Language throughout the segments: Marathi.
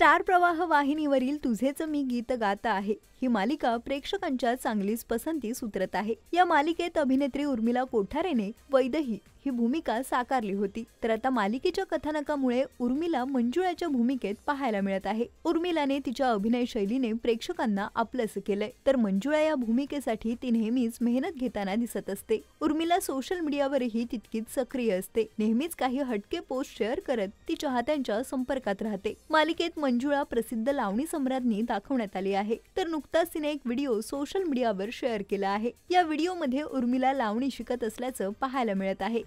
स्टार प्रवाह वाहिनीवरील तुझेच मी गीत गात आहे ही मालिका प्रेक्षकांच्या चांगलीच पसंतीस उतरत आहे। या मालिकेत अभिनेत्री उर्मिला कोठारेने वैदेही ही भूमिका साकारली होती, तर आता मालिकेच्या कथानकामुळे उर्मिला मंजुळाच्या भूमिकेत पाहायला मिळत आहे। उर्मिलाने तिच्या अभिनय शैलीने प्रेक्षकांना आपलंस केलंय, तर मंजुळा या भूमिकेसाठी ती नेहमीच मेहनत घेताना दिसत असते। उर्मिला सोशल मीडियावरही तितकीच सक्रिय असते, नेहमीच काही हटके पोस्ट शेअर करत ती चाहत्यांच्या संपर्कात राहते। मालिकेत मंजुळा प्रसिद्ध लावणी सम्राज्ञी दाखवण्यात आली आहे, तर नुकताच तिने एक व्हिडिओ सोशल मीडियावर शेअर केला आहे। या व्हिडिओमध्ये उर्मिला लावणी शिकत असल्याचं पाहायला मिळत आहे।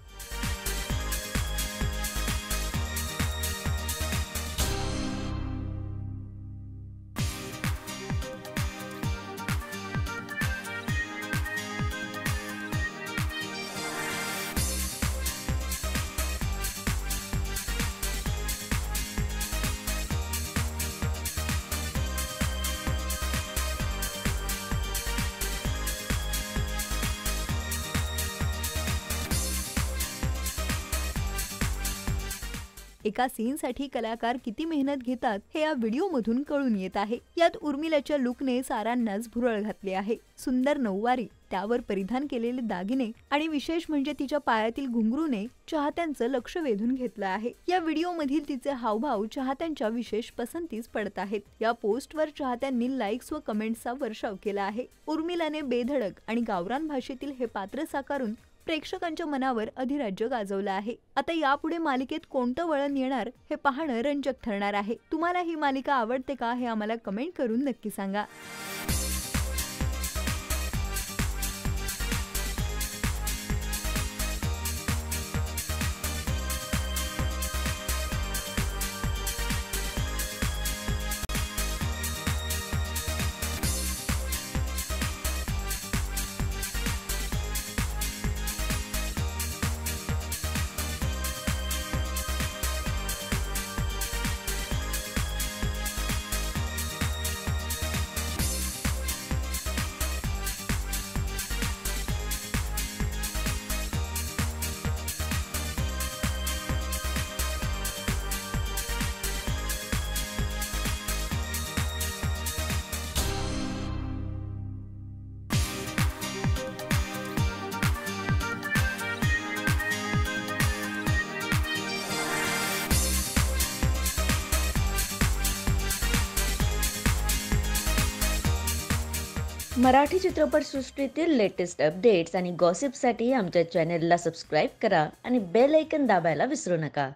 एका सीनसाठी कलाकार किती मेहनत घेतात हे या व्हिडिओमधून कळून येत आहे। यात उर्मिलाच्या लुकने सारांनाच भुरळ घातली आहे। सुंदर नऊवारी, त्यावर परिधान केलेले दागिने आणि विशेष म्हणजे तिच्या पायातील घुंगरूने चाहत्यांचं लक्ष वेधून घेतलं आहे। या व्हिडिओमधील तिचे हावभाव चाहत्यांच्या विशेष पसंतीस पडत आहेत। या पोस्टवर चाहत्यांनी लाईक्स व कमेंट्सचा वर्षाव केला आहे। उर्मिलाने बेधडक आणि गावरान भाषेतील हे पात्र साकारून प्रेक्षकांच्या मनावर अधिराज्य गाजवलं आहे। आता यापुढे मालिकेत कोणतं वळण येणार हे पाहणं रंजक ठरणार आहे। तुम्हाला ही मालिका आवडते का हे आम्हाला कमेंट करून नक्की सांगा। मराठी चित्रपटसृष्टीतील लेटेस्ट अपडेट्स आणि गॉसिपसाठी आमच्या चॅनेलला सबस्क्राईब करा आणि बेल आयकॉन दाबायला विसरू नका।